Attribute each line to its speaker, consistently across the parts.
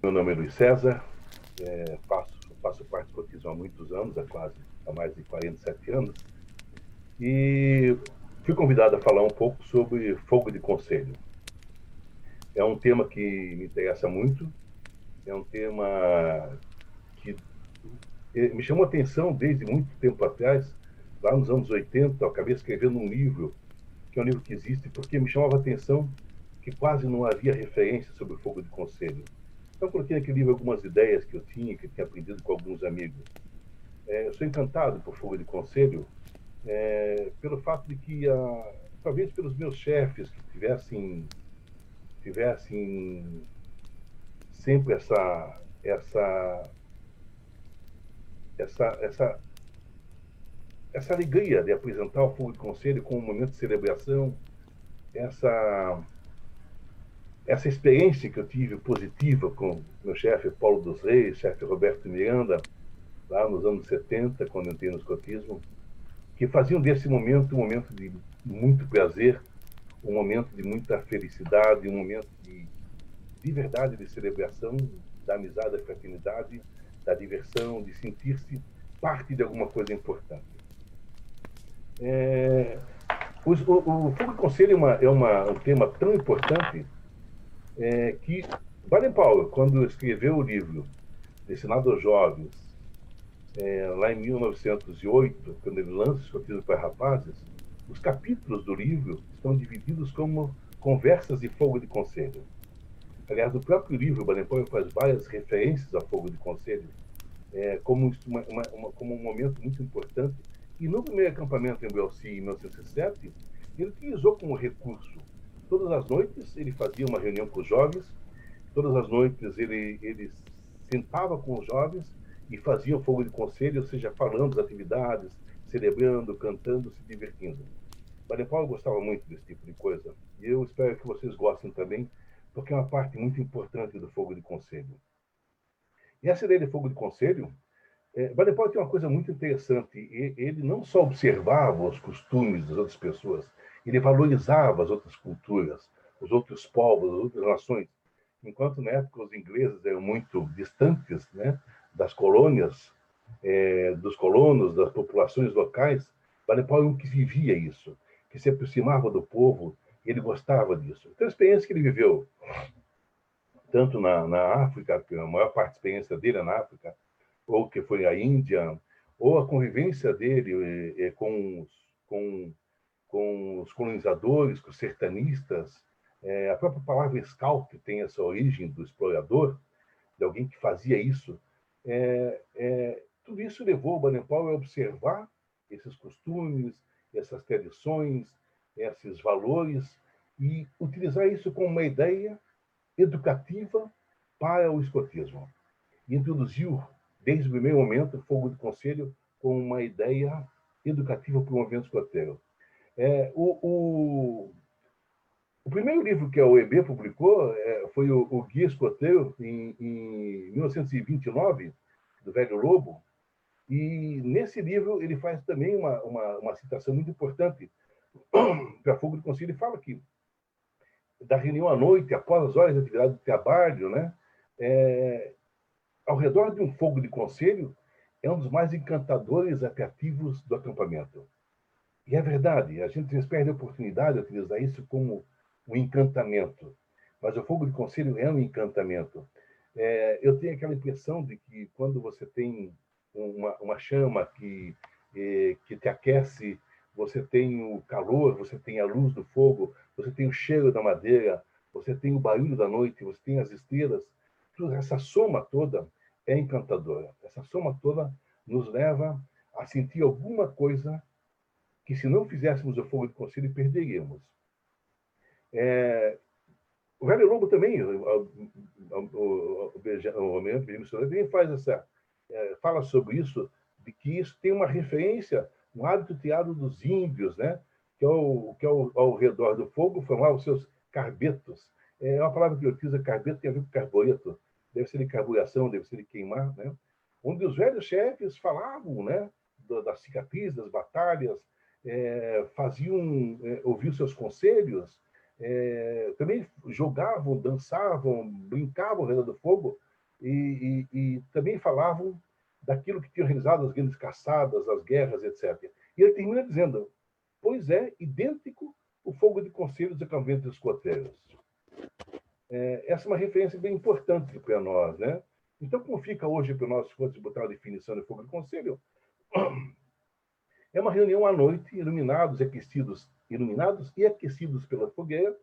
Speaker 1: Meu nome é Luiz César, faço parte do escotismo há muitos anos, há mais de 47 anos, e fui convidado a falar um pouco sobre fogo de conselho. É um tema que me interessa muito, é um tema que me chamou a atenção desde muito tempo atrás, lá nos anos 80, eu acabei escrevendo um livro, que é um livro que existe, porque me chamava a atenção que quase não havia referência sobre o fogo de conselho. Então, coloquei naquele livro algumas ideias que eu tinha aprendido com alguns amigos. Eu sou encantado por fogo de conselho, pelo fato de que, talvez pelos meus chefes que tivessem sempre essa, essa, essa alegria de apresentar o fogo de conselho como um momento de celebração, essa, essa experiência que eu tive positiva com meu chefe Paulo dos Reis, chefe Roberto Miranda, lá nos anos 70, quando eu entrei no escotismo, que faziam desse momento um momento de muito prazer, um momento de muita felicidade, um momento de verdade, de celebração, da amizade, da fraternidade, da diversão, de sentir-se parte de alguma coisa importante. O Fogo de Conselho um tema tão importante que Baden-Powell, quando escreveu o livro Destinado aos Jovens, lá em 1908, quando ele lança o Escotismo para Rapazes, os capítulos do livro estão divididos como conversas de fogo de conselho. Aliás, no próprio livro, Baden-Powell faz várias referências a fogo de conselho, como um momento muito importante. E no primeiro acampamento em Belcy, em 1907, ele utilizou como recurso. Todas as noites ele fazia uma reunião com os jovens, todas as noites ele sentava com os jovens e fazia o fogo de conselho, ou seja, falando das atividades, celebrando, cantando, se divertindo. Baden-Powell gostava muito desse tipo de coisa. E eu espero que vocês gostem também, porque é uma parte muito importante do fogo de conselho. E essa ideia de fogo de conselho, Baden-Powell tem uma coisa muito interessante. Ele não só observava os costumes das outras pessoas, ele valorizava as outras culturas, os outros povos, as outras nações. Enquanto na época os ingleses eram muito distantes, né, das colônias, dos colonos, das populações locais, Baden-Powell que vivia isso, que se aproximava do povo, ele gostava disso. Então, a experiência que ele viveu, tanto na África, que a maior parte da experiência dele é na África, ou que foi a Índia, ou a convivência dele com os colonizadores, com os sertanistas, a própria palavra scout tem essa origem do explorador, de alguém que fazia isso. Tudo isso levou o Baden-Powell a observar esses costumes, essas tradições, esses valores, e utilizar isso como uma ideia educativa para o escotismo. E introduziu, desde o primeiro momento, o fogo de conselho como uma ideia educativa para o movimento escoteiro. O primeiro livro que a OEB publicou foi o Guia Escoteiro, em 1929, do Velho Lobo, e nesse livro ele faz também uma citação muito importante para Fogo de Conselho. Ele fala que da reunião à noite, após as horas de atividade de trabalho, né, ao redor de um fogo de conselho, é um dos mais encantadores atrativos do acampamento. E é verdade, a gente às vezes perde a oportunidade de utilizar isso como um encantamento. Mas o fogo de conselho é um encantamento. Eu tenho aquela impressão de que quando você tem uma chama que te aquece, você tem o calor, você tem a luz do fogo, você tem o cheiro da madeira, você tem o barulho da noite, você tem as estrelas. Essa soma toda é encantadora. Essa soma toda nos leva a sentir alguma coisa que, se não fizéssemos o fogo de conselho, perderíamos. O Velho Lobo também, o Benjamin também fala sobre isso, de que isso tem uma referência, um hábito tirado dos índios, né? Que ao redor do fogo formavam os seus carbetos. É uma palavra que eu utilizo, carbeto tem a ver com carbureto, deve ser de carburação, deve ser de queimar, né? Onde os velhos chefes falavam, né? Das cicatrizes, das batalhas, ouviam seus conselhos, também jogavam, dançavam, brincavam ao redor do fogo, e também falavam daquilo que tinham realizado as grandes caçadas, as guerras, etc. E ele termina dizendo, pois é idêntico o fogo de conselhos e acampamentos escoteiros. Essa é uma referência bem importante para nós, né? Então, como fica hoje para nós, se fosse botar uma definição de fogo de conselho, é uma reunião à noite, iluminados e aquecidos pela fogueira.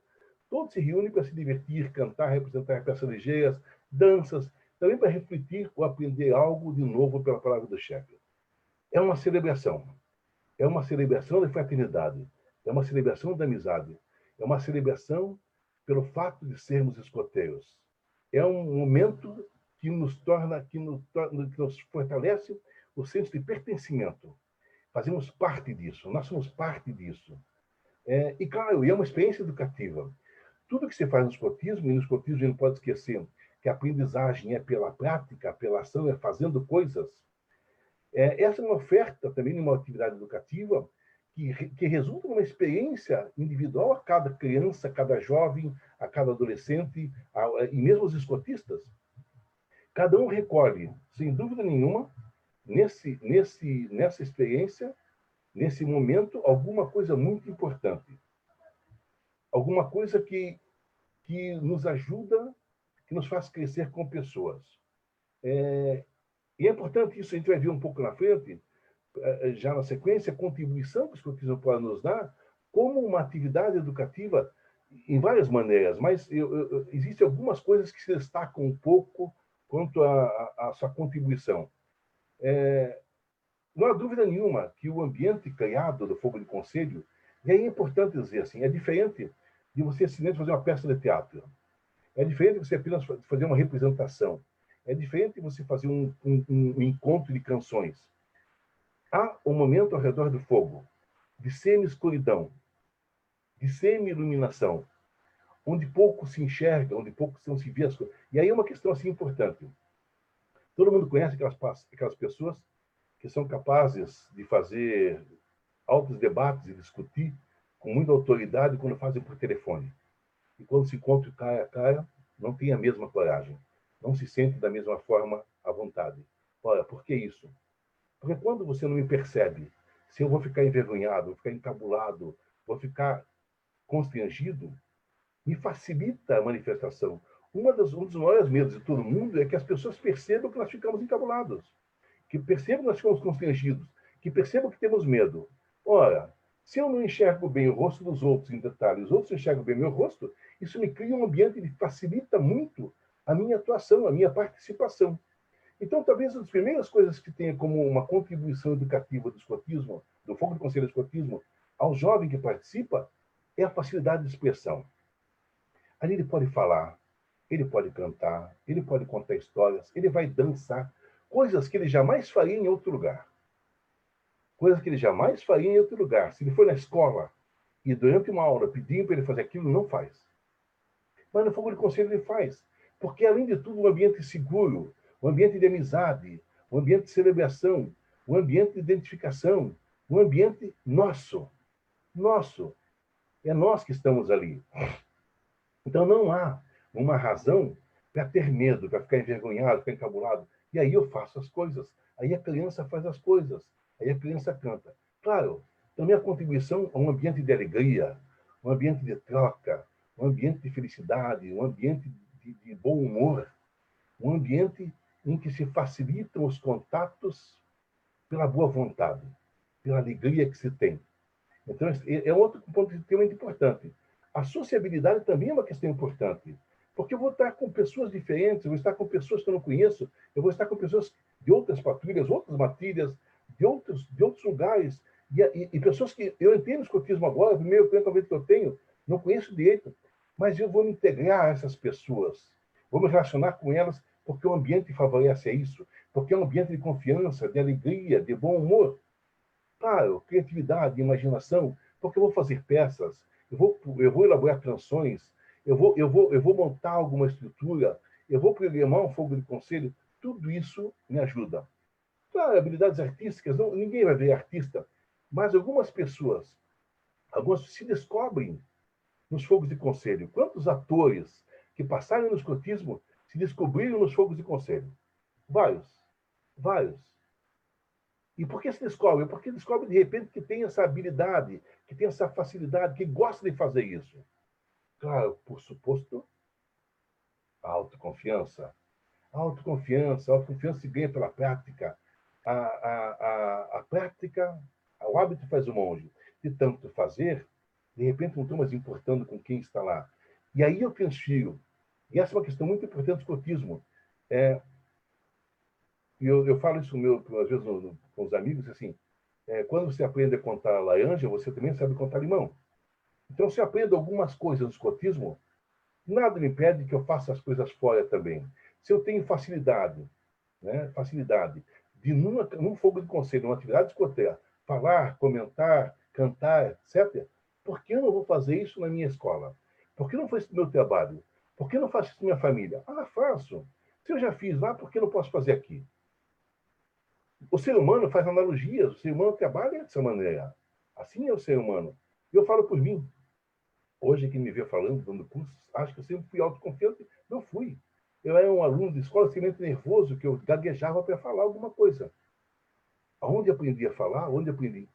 Speaker 1: Todos se reúnem para se divertir, cantar, representar peças ligeiras, danças, também para refletir ou aprender algo de novo pela palavra do chefe. É uma celebração. É uma celebração da fraternidade. É uma celebração da amizade. É uma celebração pelo fato de sermos escoteiros. É um momento que nos fortalece o senso de pertencimento. Fazemos parte disso, nós somos parte disso. E, claro, é uma experiência educativa. Tudo que se faz no escotismo, e no escotismo a gente não pode esquecer que a aprendizagem é pela prática, pela ação, é fazendo coisas. Essa é uma oferta também de uma atividade educativa que resulta numa experiência individual a cada criança, a cada jovem, a cada adolescente, e mesmo os escotistas. Cada um recolhe, sem dúvida nenhuma, nessa experiência, nesse momento, alguma coisa muito importante. Alguma coisa que nos ajuda, que nos faz crescer com pessoas. E é importante isso, a gente vai ver um pouco na frente, já na sequência, a contribuição que o escotismo pode nos dar como uma atividade educativa em várias maneiras, mas existem algumas coisas que se destacam um pouco quanto à sua contribuição. Não há dúvida nenhuma que o ambiente criado do Fogo de Conselho, e aí é importante dizer assim, é diferente de você simplesmente fazer uma peça de teatro. É diferente de você apenas fazer uma representação. É diferente de você fazer um encontro de canções. Há um momento ao redor do fogo, de semi-escuridão, de semi-iluminação, onde pouco se enxerga, onde pouco se vê as coisas. E aí é uma questão assim importante. Todo mundo conhece aquelas pessoas que são capazes de fazer altos debates e discutir com muita autoridade quando fazem por telefone. E quando se encontra cara a cara, não tem a mesma coragem. Não se sente da mesma forma à vontade. Ora, por que isso? Porque quando você não me percebe, se eu vou ficar envergonhado, vou ficar encabulado, vou ficar constrangido, me facilita a manifestação. Um dos maiores medos de todo mundo é que as pessoas percebam que nós ficamos encabulados, que percebam que nós ficamos constrangidos, que percebam que temos medo. Ora, se eu não enxergo bem o rosto dos outros em detalhes, os outros enxergam bem o meu rosto, isso me cria um ambiente que facilita muito a minha atuação, a minha participação. Então, talvez uma das primeiras coisas que tenha como uma contribuição educativa do escotismo, do Fogo do Conselho do Escotismo, ao jovem que participa, é a facilidade de expressão. Ali ele pode falar, ele pode cantar, ele pode contar histórias, ele vai dançar, coisas que ele jamais faria em outro lugar. Coisas que ele jamais faria em outro lugar. Se ele for na escola e durante uma aula pedir para ele fazer aquilo, não faz. Mas no Fogo de Conselho ele faz. Porque, além de tudo, um ambiente seguro, um ambiente de amizade, um ambiente de celebração, um ambiente de identificação, um ambiente nosso. Nosso. É nós que estamos ali. Então não há uma razão para ter medo, para ficar envergonhado, ficar encabulado. E aí eu faço as coisas. Aí a criança faz as coisas. Aí a criança canta. Claro, também a contribuição a um ambiente de alegria, um ambiente de troca, um ambiente de felicidade, um ambiente de bom humor, um ambiente em que se facilitam os contatos pela boa vontade, pela alegria que se tem. Então, é outro ponto extremamente importante. A sociabilidade também é uma questão importante, porque eu vou estar com pessoas diferentes, eu vou estar com pessoas que eu não conheço, eu vou estar com pessoas de outras patrulhas, outras matilhas, de outros lugares, e pessoas que eu entendo o escotismo agora, o primeiro conhecimento que eu tenho, não conheço direito, mas eu vou me integrar a essas pessoas, vou me relacionar com elas, porque o ambiente favorece isso, porque é um ambiente de confiança, de alegria, de bom humor. Claro, criatividade, imaginação, porque eu vou fazer peças, eu vou elaborar canções, eu vou montar alguma estrutura, eu vou programar um fogo de conselho, tudo isso me ajuda. Claro, habilidades artísticas, ninguém vai ver artista, mas algumas pessoas se descobrem nos fogos de conselho. Quantos atores que passaram no escotismo se descobriram nos fogos de conselho. Vários. Vários. E por que se descobre? Porque descobre, de repente, que tem essa habilidade, que tem essa facilidade, que gosta de fazer isso. Claro, por suposto, a autoconfiança. A autoconfiança se ganha pela prática. A prática, o hábito faz o monge. De tanto fazer, de repente não estou mais importando com quem está lá. E aí eu transfiro. E essa é uma questão muito importante do escotismo. Eu falo isso às vezes com os amigos, assim, quando você aprende a contar laranja, você também sabe contar limão. Então, se eu aprendo algumas coisas no escotismo, nada me impede que eu faça as coisas fora também. Se eu tenho facilidade, né, facilidade de, num fogo de conselho, numa atividade escoteira, falar, comentar, cantar, etc., por que eu não vou fazer isso na minha escola? Por que não foi isso no meu trabalho? Por que não faço isso na minha família? Ah, faço. Se eu já fiz lá, por que não posso fazer aqui? O ser humano faz analogias, o ser humano trabalha dessa maneira. Assim é o ser humano. E eu falo por mim. Hoje, quem me vê falando, dando cursos, acho que eu sempre fui autoconfiante. Não fui. Eu era um aluno de escola extremamente nervoso, que eu gaguejava para falar alguma coisa. Aonde aprendi a falar? Onde aprendi?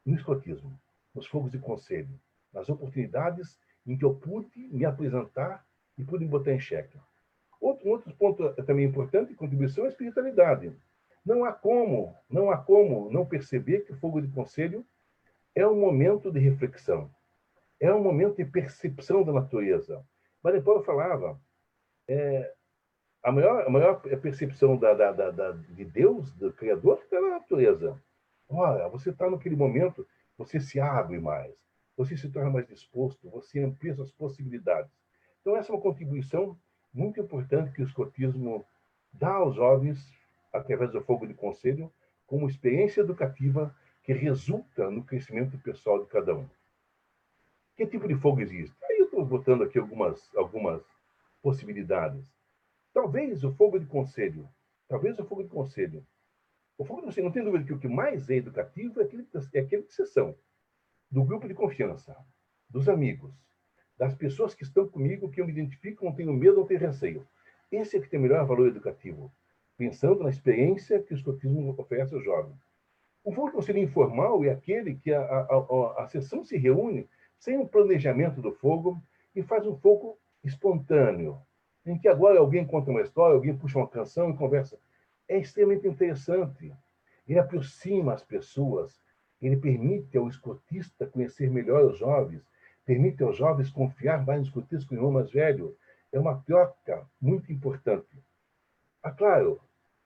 Speaker 1: No escotismo, nos fogos de conselho, nas oportunidades em que eu pude me apresentar e pude me botar em xeque. Outro ponto também importante, contribuição, é a espiritualidade. Não há como não perceber que o fogo de conselho é um momento de reflexão, é um momento de percepção da natureza. Baden Powell falava, a maior percepção de Deus, do Criador, está na natureza. Olha, você está naquele momento, você se abre mais, você se torna mais disposto, você amplia suas possibilidades. Então, essa é uma contribuição muito importante que o escotismo dá aos jovens, através do fogo de conselho, como experiência educativa que resulta no crescimento pessoal de cada um. Que tipo de fogo existe? Aí eu estou botando aqui algumas possibilidades. Talvez o fogo de conselho, talvez o fogo de conselho. O fogo de conselho, não tem dúvida que o que mais é educativo é aquele de sessão, do grupo de confiança, dos amigos, das pessoas que estão comigo, que eu me identifico, não tenho medo, não tenho receio. Esse é que tem o melhor valor educativo, pensando na experiência que o escotismo oferece aos jovens. O fogo de conselho informal é aquele que a sessão se reúne sem um planejamento do fogo e faz um fogo espontâneo, em que agora alguém conta uma história, alguém puxa uma canção e conversa. É extremamente interessante. Ele aproxima as pessoas, ele permite ao escotista conhecer melhor os jovens, permite aos jovens confiar mais nos escotistas que o irmão mais velho. É uma troca muito importante. Ah, claro,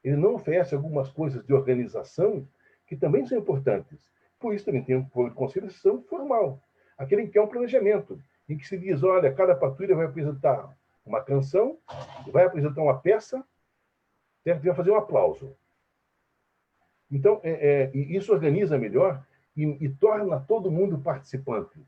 Speaker 1: ele não oferece algumas coisas de organização que também são importantes. Por isso também tem um conselho de sessão formal, aquele que é um planejamento, em que se diz, olha, cada patrulha vai apresentar uma canção, vai apresentar uma peça, certo? E vai fazer um aplauso. Então, isso organiza melhor e torna todo mundo participante.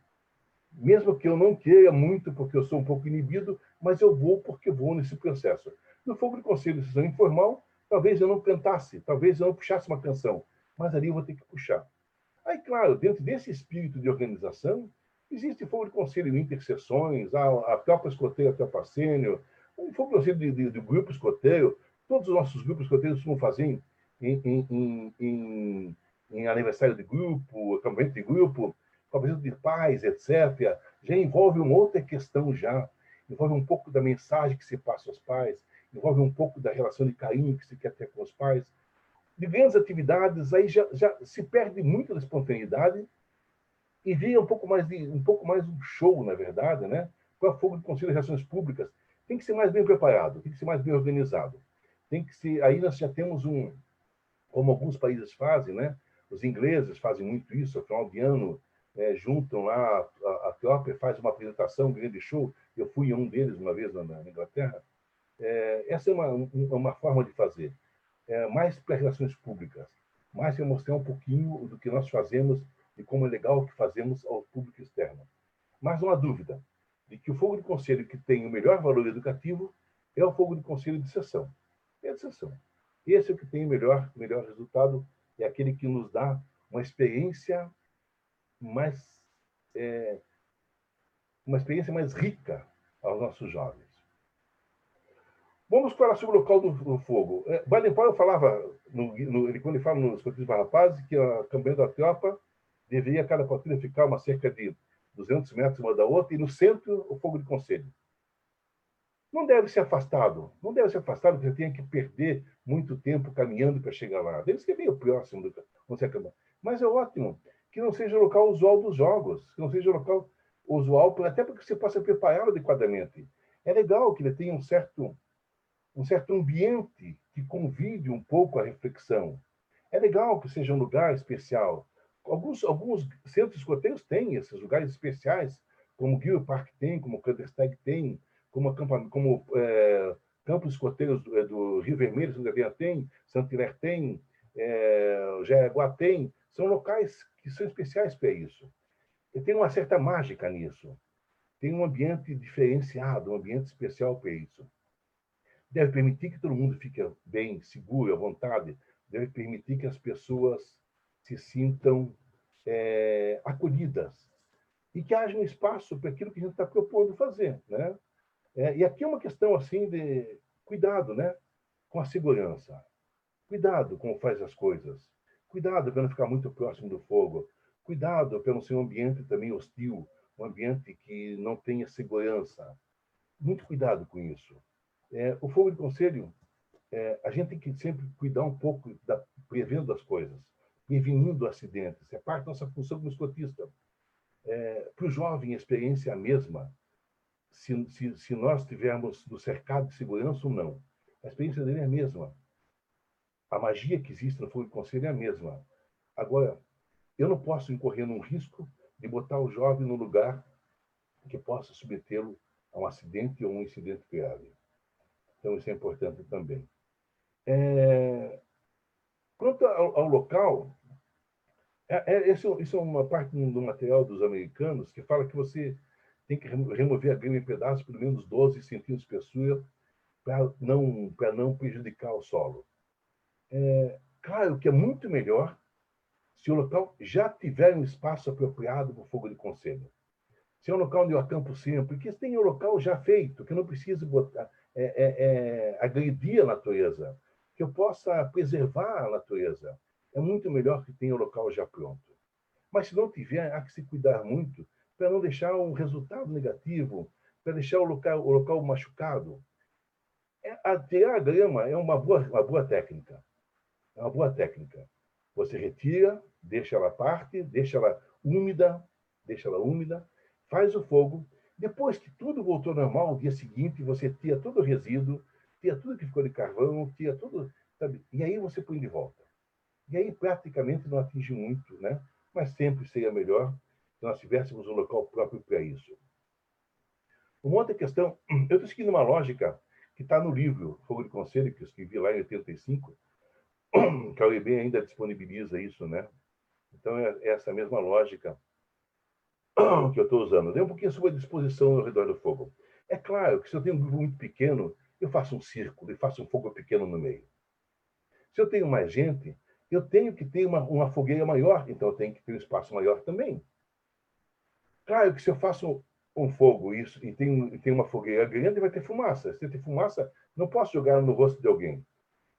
Speaker 1: Mesmo que eu não queira muito, porque eu sou um pouco inibido, mas eu vou porque vou nesse processo. No fogo de conselho de sessão informal, talvez eu não cantasse, talvez eu não puxasse uma canção, mas ali eu vou ter que puxar. Aí, claro, dentro desse espírito de organização, existe fogo de conselho de interseções, a própria escoteira, a tropa sênior, um fogo de conselho de grupo escoteiro. Todos os nossos grupos escoteiros costumam fazer em aniversário de grupo, acampamento de grupo, talvez de pais, etc., já envolve uma outra questão já. Envolve um pouco da mensagem que se passa aos pais, envolve um pouco da relação de carinho que se quer ter com os pais. De grandes atividades, aí já se perde muito da espontaneidade e vira um pouco mais um show, na verdade, né? Com a fogo de Conselho de Relações Públicas. Tem que ser mais bem preparado, tem que ser mais bem organizado. Tem que ser. Aí nós já temos como alguns países fazem, né? Os ingleses fazem muito isso, ao final de ano, juntam lá, a tropa faz uma apresentação, um grande show. Eu fui em um deles uma vez na Inglaterra. Essa é uma forma de fazer. Mais para relações públicas, mais para mostrar um pouquinho do que nós fazemos e como é legal o que fazemos ao público externo. Mas não há dúvida de que o fogo de conselho que tem o melhor valor educativo é o fogo de conselho de sessão. É de sessão. Esse é o que tem o melhor resultado, é aquele que nos dá uma experiência mais uma experiência mais rica aos nossos jovens. Vamos falar sobre o local do fogo. Baden-Powell falava, quando ele fala nos Escotistas Rapazes, que a campanha da tropa deveria, cada patrulha, ficar uma cerca de 200 metros uma da outra, e no centro, o fogo de conselho. Não deve ser afastado, porque você tem que perder muito tempo caminhando para chegar lá. Deve ser meio próximo do onde você acaba. Mas é ótimo que não seja o local usual dos jogos, que não seja o local usual, até porque você possa prepará-lo adequadamente. É legal que ele tenha um certo ambiente que convide um pouco à reflexão. É legal que seja um lugar especial. Alguns centros escoteiros têm esses lugares especiais, como o Guild Park tem, como o Cantersteg tem, como Campos Escoteiros do Rio Vermelho, Santa Helena tem, Saint-Hilaire tem, Jaraguá tem. São locais que são especiais para isso. E tem uma certa mágica nisso. Tem um ambiente diferenciado, um ambiente especial para isso. Deve permitir que todo mundo fique bem, seguro, à vontade. Deve permitir que as pessoas se sintam acolhidas e que haja um espaço para aquilo que a gente está propondo fazer, né? E aqui é uma questão assim de cuidado, né, com a segurança, cuidado como faz as coisas, cuidado para não ficar muito próximo do fogo, cuidado para não ser um ambiente também hostil, um ambiente que não tenha segurança. Muito cuidado com isso. O fogo de conselho, a gente tem que sempre cuidar um pouco prevendo as coisas, prevenindo acidentes. É parte da nossa função como escotista. Para o jovem, a experiência é a mesma. Se nós estivermos no cercado de segurança ou não. A experiência dele é a mesma. A magia que existe no fogo de conselho é a mesma. Agora, eu não posso incorrer num risco de botar o jovem num lugar que possa submetê-lo a um acidente ou um incidente grave. Então, isso é importante também. Quanto ao local, isso é uma parte do material dos americanos que fala que você tem que remover a grama em pedaços, pelo menos 12 centímetros de espessura, para não prejudicar o solo. Claro que é muito melhor se o local já tiver um espaço apropriado para o fogo de conselho. Se é um local onde eu acampo sempre, porque tem um local já feito, que eu não preciso agredir a natureza, que eu possa preservar a natureza. É muito melhor que tenha o local já pronto. Mas se não tiver, há que se cuidar muito para não deixar um resultado negativo, para deixar o local machucado. Tirar a grama é uma boa técnica. É uma boa técnica. Você retira, deixa ela úmida, faz o fogo. Depois que tudo voltou ao normal, no dia seguinte, você tira todo o resíduo, tira tudo que ficou de carvão, tira tudo, sabe? E aí você põe de volta. E aí praticamente não atinge muito, né? Mas sempre seria melhor se nós tivéssemos um local próprio para isso. Uma outra questão, eu estou seguindo uma lógica que está no livro Fogo de Conselho, que eu escrevi lá em 85, que a UEB ainda disponibiliza isso, né? Então, é essa mesma lógica que eu estou usando. Dei um pouquinho sobre a disposição ao redor do fogo. É claro que se eu tenho um grupo muito pequeno, eu faço um círculo e faço um fogo pequeno no meio. Se eu tenho mais gente, eu tenho que ter uma fogueira maior, então eu tenho que ter um espaço maior também. Claro que se eu faço um fogo e tem uma fogueira grande, vai ter fumaça. Se tem fumaça, não posso jogar no rosto de alguém.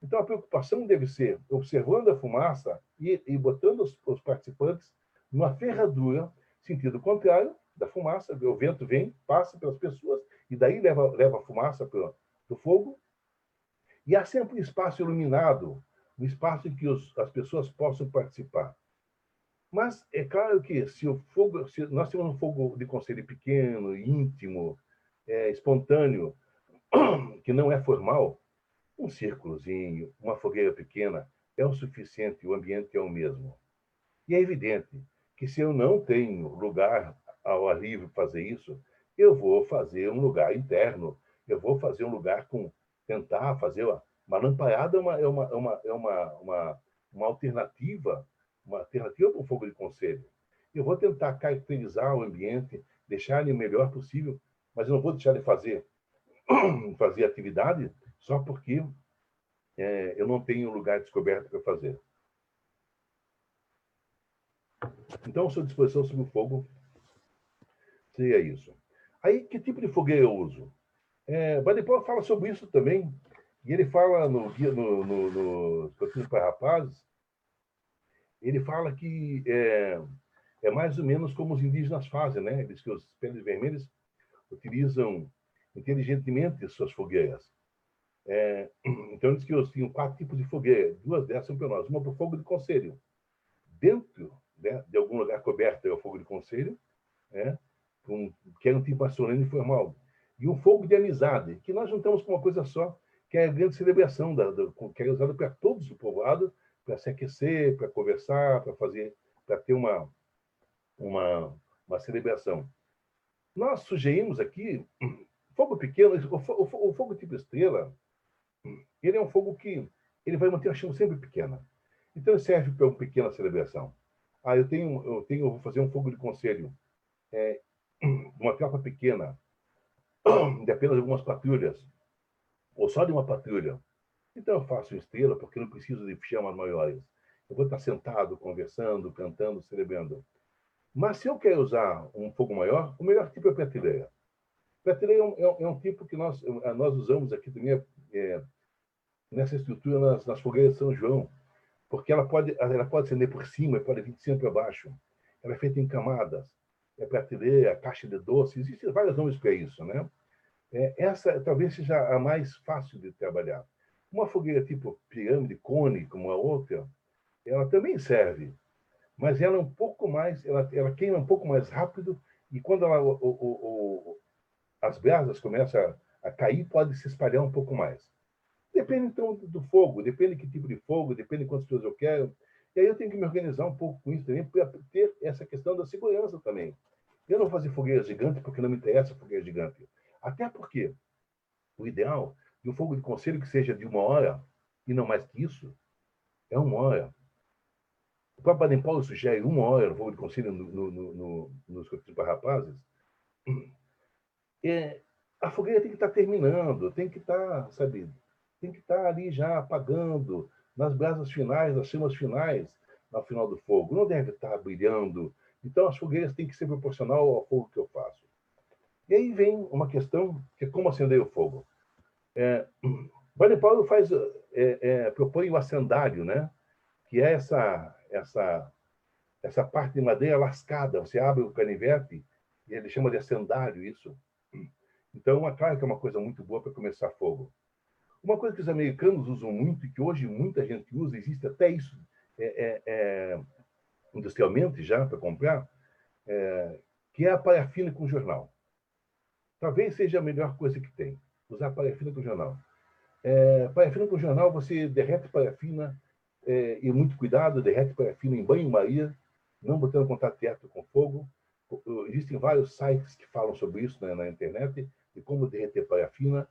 Speaker 1: Então, a preocupação deve ser observando a fumaça e botando os participantes numa ferradura, sentido contrário da fumaça. O vento vem, passa pelas pessoas, e daí leva a fumaça para o fogo. E há sempre um espaço iluminado, um espaço em que as pessoas possam participar. Mas é claro que se nós temos um fogo de conselho pequeno, íntimo, espontâneo, que não é formal, um círculozinho, uma fogueira pequena é o suficiente, o ambiente é o mesmo. E é evidente que se eu não tenho lugar ao ar livre para fazer isso, eu vou fazer um lugar interno, eu vou fazer um lugar tentar fazer uma lamparada uma alternativa para o fogo de conselho. Eu vou tentar caracterizar o ambiente, deixar ele o melhor possível, mas eu não vou deixar de fazer atividade só porque eu não tenho lugar descoberto para fazer. Então, a sua disposição sobre o fogo seria isso. Aí, que tipo de fogueira eu uso? Baden-Powell fala sobre isso também. E ele fala no guia, no Escotismo para Rapazes, ele fala que é mais ou menos como os indígenas fazem, né? Eles que os peles vermelhas utilizam inteligentemente suas fogueiras. Então, eles que eles tinham 4 tipos de fogueira, 2 dessas são penosos. Uma para o fogo de conselho, dentro, né, de algum lugar coberto é o fogo de conselho, né, que é um tipo mais solene e formal. E um fogo de amizade, que nós juntamos com uma coisa só, que é a grande celebração, que é usada para todos o povoado, para se aquecer, para conversar, para ter uma celebração. Nós sugerimos aqui fogo pequeno, o fogo tipo estrela, ele é um fogo que ele vai manter a chama sempre pequena. Então ele serve para uma pequena celebração. Eu vou fazer um fogo de conselho, uma tropa pequena, de apenas algumas patrulhas, ou só de uma patrulha. Então eu faço estrela porque não preciso de chamas maiores. Eu vou estar sentado, conversando, cantando, celebrando. Mas se eu quero usar um fogo maior, o melhor tipo é a prateleira. Prateleira é um tipo que nós usamos aqui também nessa estrutura nas fogueiras de São João, porque ela pode acender por cima, pode vir de cima para baixo. Ela é feita em camadas. É prateleira, caixa de doce, existem vários nomes para isso, né? Essa talvez seja a mais fácil de trabalhar. Uma fogueira tipo pirâmide, cone, como a outra, ela também serve, mas ela é um pouco mais, ela queima um pouco mais rápido e quando as brasas começam a cair, pode se espalhar um pouco mais. Depende, então, do fogo, depende que tipo de fogo, depende de quantas pessoas eu quero. E aí eu tenho que me organizar um pouco com isso também, para ter essa questão da segurança também. Eu não vou fazer fogueira gigante porque não me interessa fogueira gigante. Até porque o ideal de um fogo de conselho que seja de 1 hora, e não mais que isso, é 1 hora. O Papa Baden Paulo sugere 1 hora no fogo de conselho nos Escotismo para Rapazes. A fogueira tem que estar terminando, tem que estar, sabe, tem que estar ali já apagando, nas brasas finais, nas chamas finais, ao final do fogo. Não deve estar brilhando. Então, as fogueiras têm que ser proporcional ao fogo que eu faço. E aí vem uma questão que é como acender o fogo. Baden Paulo propõe o acendário, né? Que é essa parte de madeira lascada. Você abre o canivete e ele chama de acendário isso. Então, claro que é uma coisa muito boa para começar fogo. Uma coisa que os americanos usam muito e que hoje muita gente usa, existe até isso industrialmente já para comprar, que é a parafina com jornal. Talvez seja a melhor coisa que tem, usar parafina com jornal. Parafina com jornal, você derrete parafina e muito cuidado, derrete parafina em banho-maria, não botando contato direto com fogo. Existem vários sites que falam sobre isso, né, na internet, de como derreter parafina.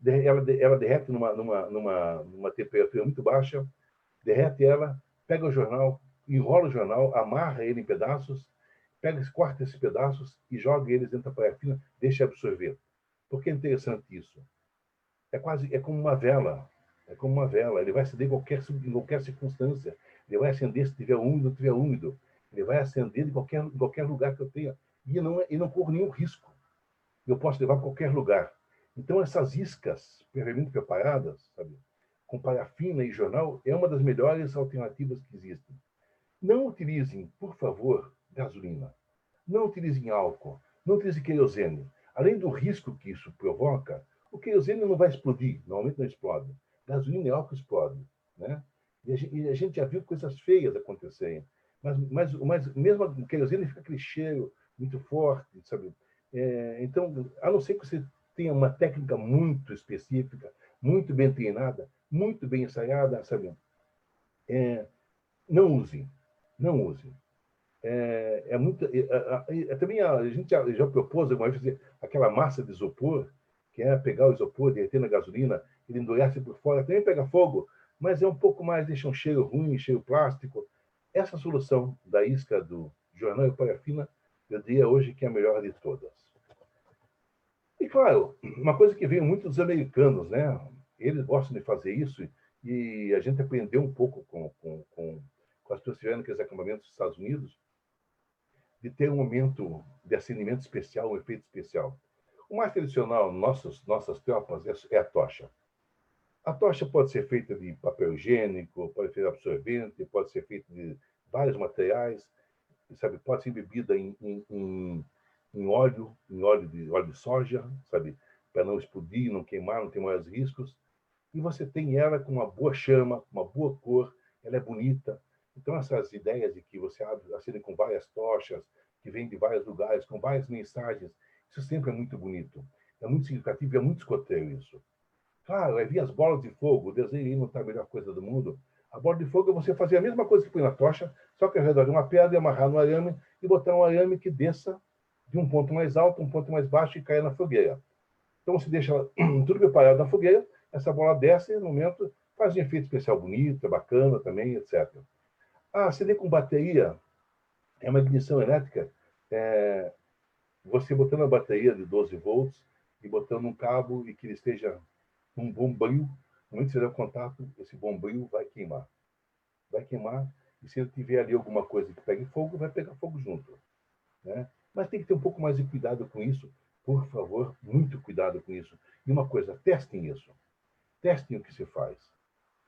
Speaker 1: Ela derrete numa temperatura muito baixa, derrete ela, pega o jornal, enrola o jornal, amarra ele em pedaços, corta esses pedaços e joga eles dentro da parafina, deixa absorver. Por que é interessante isso? É como uma vela. É como uma vela. Ele vai acender em qualquer circunstância. Ele vai acender se tiver úmido, tiver úmido. Ele vai acender em qualquer lugar que eu tenha. E não corro nenhum risco. Eu posso levar para qualquer lugar. Então, essas iscas previamente preparadas, sabe, com parafina e jornal, é uma das melhores alternativas que existem. Não utilizem, por favor, gasolina. Não utilizem álcool. Não utilizem querosene. Além do risco que isso provoca, o querosene não vai explodir, normalmente não explode. Gasolina e álcool explodem. Né? E a gente já viu coisas feias acontecerem. Mas mesmo o querosene fica aquele cheiro muito forte, sabe? Então, a não ser que você tenha uma técnica muito específica, muito bem treinada, muito bem ensaiada, sabe? Não usem. Não usem. Também a gente já propôs alguma vez fazer aquela massa de isopor, que é pegar o isopor, derreter na gasolina, ele endurece por fora, também pega fogo, mas é um pouco mais, deixa um cheiro ruim, cheiro plástico. Essa solução da isca do jornal e parafina, eu diria hoje que é a melhor de todas. E, claro, uma coisa que veio muito dos americanos, né? Eles gostam de fazer isso e a gente aprendeu um pouco com as pessoas que tiveram naqueles acampamentos dos Estados Unidos, de ter um momento de acendimento especial, um efeito especial. O mais tradicional, nossas tropas, é a tocha. A tocha pode ser feita de papel higiênico, pode ser absorvente, pode ser feita de vários materiais, sabe? Pode ser bebida em óleo de soja, sabe? Para não explodir, não queimar, não ter maiores riscos. E você tem ela com uma boa chama, uma boa cor, ela é bonita. Então, essas ideias de que você acende com várias tochas, que vem de vários lugares, com várias mensagens, isso sempre é muito bonito. É muito significativo e é muito escoteiro isso. Claro, aí vinha as bolas de fogo, o desenho aí não está a melhor coisa do mundo. A bola de fogo é você fazer a mesma coisa que põe na tocha, só que ao redor de uma pedra, amarrar no arame e botar um arame que desça de um ponto mais alto, um ponto mais baixo e caia na fogueira. Então você deixa tudo preparado na fogueira, essa bola desce e no momento faz um efeito especial bonito, é bacana também, etc. Ah, acender com bateria é uma ignição elétrica. Você botando a bateria de 12 volts e botando um cabo e que ele esteja um bombril, no momento que você der o contato, esse bombril vai queimar. Vai queimar, e se ele tiver ali alguma coisa que pegue fogo, vai pegar fogo junto. Né? Mas tem que ter um pouco mais de cuidado com isso, por favor, muito cuidado com isso. E uma coisa, testem isso. Testem o que se faz.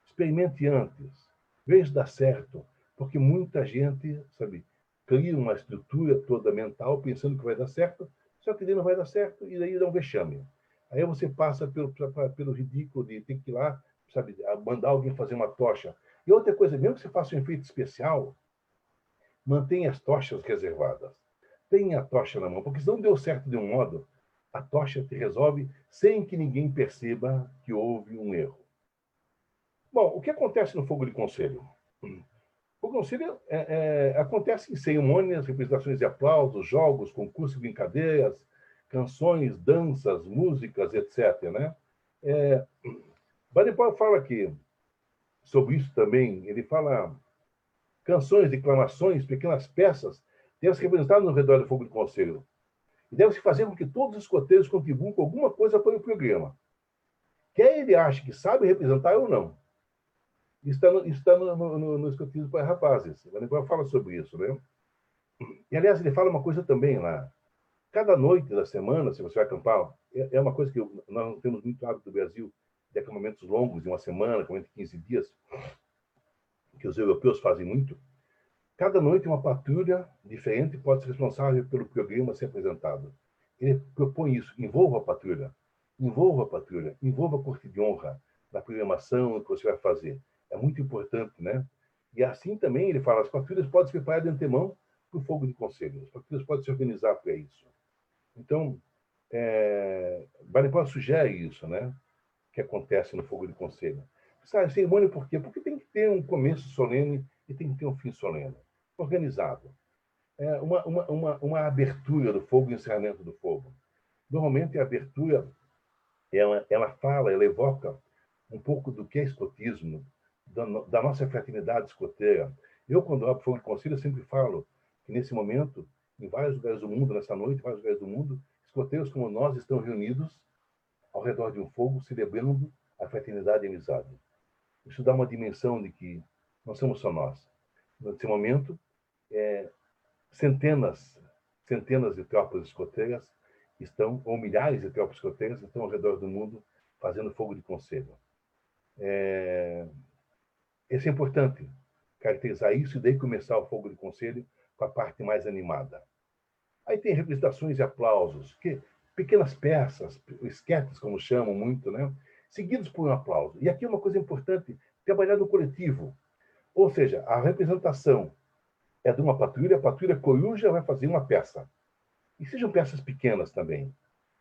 Speaker 1: Experimente antes. Veja se dá certo, porque muita gente, sabe, cria uma estrutura toda mental pensando que vai dar certo, só que daí não vai dar certo e daí dá um vexame. Aí você passa pelo ridículo de ter que ir lá, sabe, mandar alguém fazer uma tocha. E outra coisa, mesmo que você faça um efeito especial, mantenha as tochas reservadas. Tenha a tocha na mão, porque se não deu certo de um modo, a tocha te resolve sem que ninguém perceba que houve um erro. Bom, o que acontece no fogo de conselho? O conselho acontece em cerimônias, representações de aplausos, jogos, concursos, brincadeiras, canções, danças, músicas, etc. Né? Baden-Powell fala aqui sobre isso também. Ele fala canções, declamações, pequenas peças devem ser representadas no redor do fogo de conselho. E deve-se fazer com que todos os escoteiros contribuam com alguma coisa para o programa. Quer ele ache que sabe representar ou não. Isso está no escotismo para rapazes. O Baden-Powell fala sobre isso, né? E, aliás, ele fala uma coisa também lá. Cada noite da semana, se você vai acampar, é uma coisa que nós não temos muito hábito no Brasil, de acampamentos longos, de uma semana, acampamento de 15 dias, que os europeus fazem muito. Cada noite, uma patrulha diferente pode ser responsável pelo programa a ser apresentado. Ele propõe isso, envolva a patrulha, envolva a corte de honra na programação que você vai fazer. É muito importante, né? E assim também ele fala, as patrulhas podem se preparar de antemão para o fogo de conselho, as patrulhas podem se organizar para isso. Então, Baden-Powell sugere isso, né? Que acontece no fogo de conselho. Sabe, cerimônia por quê? Porque tem que ter um começo solene e tem que ter um fim solene. Organizado. Uma abertura do fogo e encerramento do fogo. Normalmente a abertura, ela evoca um pouco do que é escotismo, da nossa fraternidade escoteira. Eu, quando abro fogo de conselho, eu sempre falo que nesse momento, em vários lugares do mundo, nessa noite, em vários lugares do mundo, escoteiros como nós estão reunidos ao redor de um fogo, celebrando a fraternidade e a amizade. Isso dá uma dimensão de que não somos só nós. Nesse momento, centenas de tropas escoteiras estão, ou milhares de tropas escoteiras estão ao redor do mundo fazendo fogo de conselho. Isso é importante, caracterizar isso e daí começar o fogo de conselho com a parte mais animada. Aí tem representações e aplausos, pequenas peças, esquetes, como chamam muito, né? Seguidos por um aplauso. E aqui é uma coisa importante, trabalhar no coletivo. Ou seja, a representação é de uma patrulha, a patrulha coruja vai fazer uma peça. E sejam peças pequenas também,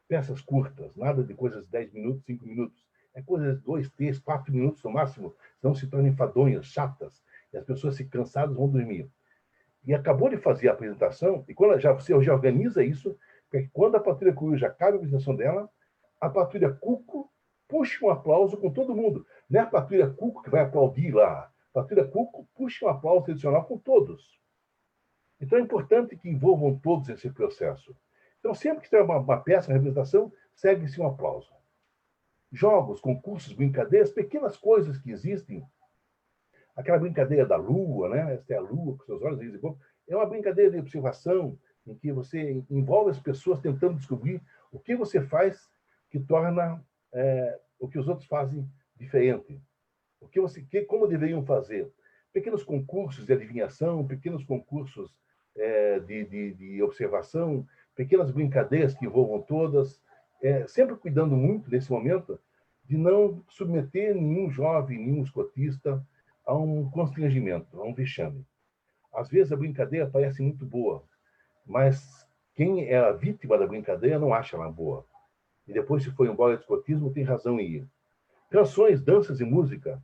Speaker 1: peças curtas, nada de coisas de 10 minutos, 5 minutos. É coisas de 2, 3, 4 minutos no máximo, senão se tornam enfadonhas, chatas, e as pessoas se cansadas vão dormir. E acabou de fazer a apresentação, e quando você já organiza isso, porque quando a patrulha coruja acaba a apresentação dela, a patrulha cuco puxa um aplauso com todo mundo. Não é a patrulha cuco que vai aplaudir lá. A patrulha cuco puxa um aplauso tradicional com todos. Então é importante que envolvam todos esse processo. Então, sempre que tem uma peça, uma representação, segue-se um aplauso. Jogos, concursos, brincadeiras, pequenas coisas que existem. Aquela brincadeira da lua, né? Esta é a lua, com seus olhos, é uma brincadeira de observação em que você envolve as pessoas tentando descobrir o que você faz que torna o que os outros fazem diferente. Como deveriam fazer? Pequenos concursos de adivinhação, pequenos concursos de observação, pequenas brincadeiras que envolvam todas, sempre cuidando muito, nesse momento, de não submeter nenhum jovem, nenhum escotista a um constrangimento, a um vexame. Às vezes a brincadeira parece muito boa, mas quem é a vítima da brincadeira não acha ela boa. E depois, se for embora de escotismo, tem razão em ir. Canções, danças e música.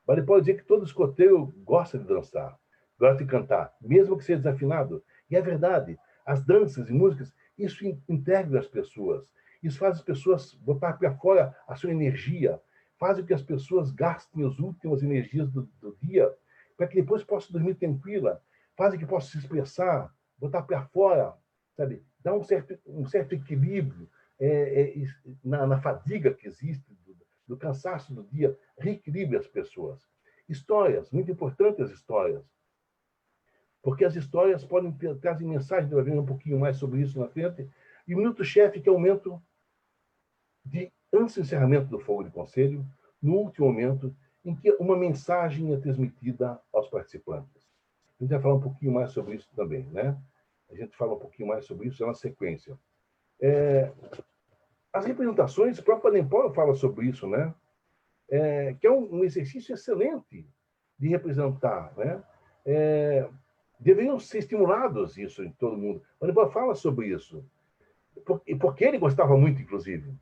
Speaker 1: Vale pode dizer que todo escoteiro gosta de dançar, gosta de cantar, mesmo que seja desafinado. E é verdade, as danças e músicas, isso integra as pessoas. Isso faz as pessoas botar para fora a sua energia, faz com que as pessoas gastem as últimas energias do dia, para que depois possam dormir tranquila, faz que possam se expressar, botar para fora, sabe? Dá um certo equilíbrio na fadiga que existe, do cansaço do dia, reequilibra as pessoas. Histórias, muito importantes as histórias, porque as histórias podem trazer mensagens, vai ver um pouquinho mais sobre isso na frente, e o minuto-chefe, que é o momento antes do encerramento do fogo de conselho, no último momento, em que uma mensagem é transmitida aos participantes. A gente vai falar um pouquinho mais sobre isso também, né? A gente fala um pouquinho mais sobre isso na sequência. As representações, o próprio Baden-Powell fala sobre isso, né? Que é um exercício excelente de representar, né? Deveriam ser estimulados isso em todo mundo. O Baden-Powell fala sobre isso. Porque ele gostava muito, inclusive.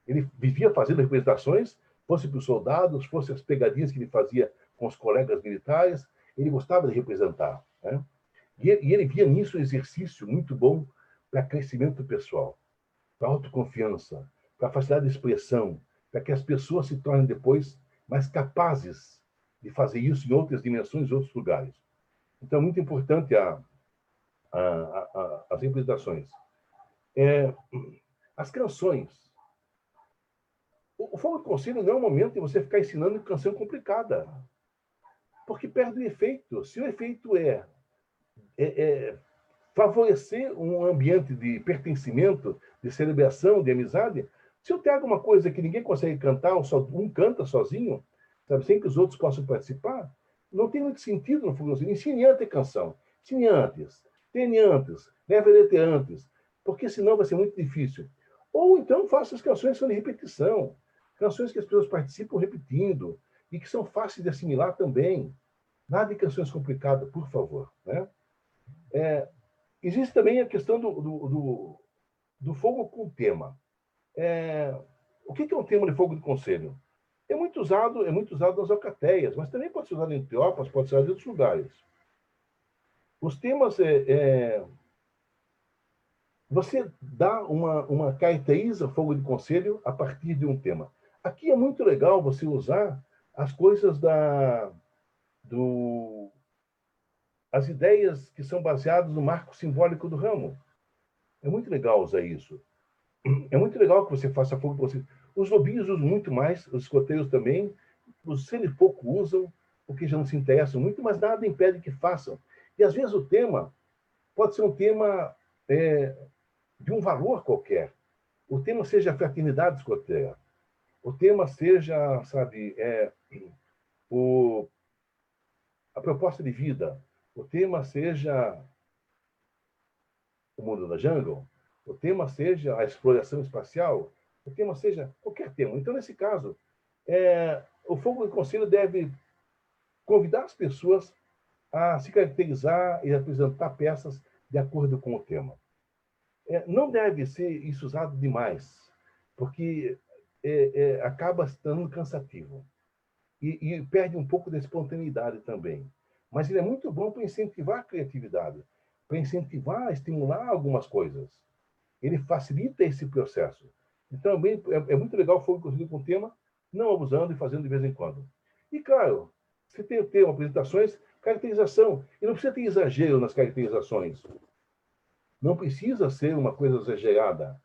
Speaker 1: Ele vivia fazendo representações, fosse para os soldados, fosse as pegadinhas que ele fazia com os colegas militares, ele gostava de representar, né? E ele via nisso um exercício muito bom para crescimento pessoal, para autoconfiança, para facilidade de expressão, para que as pessoas se tornem depois mais capazes de fazer isso em outras dimensões, em outros lugares. Então, é muito importante as representações. As canções. O Fogo de Conselho não é um momento de você ficar ensinando canção complicada, porque perde o efeito. Se o efeito é favorecer um ambiente de pertencimento, de celebração, de amizade, se eu trago uma coisa que ninguém consegue cantar, ou só um canta sozinho, sabe, sem que os outros possam participar, não tem muito sentido no Fogo de Conselho. Ensine antes a canção, ensine antes, tenha antes, leve a letra antes, porque senão vai ser muito difícil. Ou então faça as canções de repetição, canções que as pessoas participam repetindo e que são fáceis de assimilar também. Nada de canções complicadas, por favor, né? Existe também a questão do fogo com tema. O que é um tema de fogo de conselho? É muito usado nas alcateias, mas também pode ser usado em tropas, pode ser usado em outros lugares. Os temas você dá caracteriza fogo de conselho a partir de um tema. Aqui é muito legal você usar as coisas as ideias que são baseadas no marco simbólico do ramo. É muito legal usar isso. É muito legal que você faça fogo de conselho. Os lobinhos usam muito mais, os escoteiros também, os seres pouco usam, porque já não se interessam muito, mas nada impede que façam. E às vezes o tema pode ser um tema de um valor qualquer. O tema seja a fraternidade escoteira. O tema seja, sabe, a proposta de vida. O tema seja o mundo da jungle. O tema seja a exploração espacial. O tema seja qualquer tema. Então, nesse caso, o Fogo de Conselho deve convidar as pessoas a se caracterizar e apresentar peças de acordo com o tema. Não deve ser isso usado demais, porque acaba estando cansativo e perde um pouco da espontaneidade também. Mas ele é muito bom para incentivar a criatividade, para incentivar, estimular algumas coisas. Ele facilita esse processo. Então, é muito legal o Fogo Conselho com o tema, não abusando e fazendo de vez em quando. E, claro, você tem o tema, apresentações, caracterização. E não precisa ter exagero nas caracterizações. Não precisa ser uma coisa exagerada.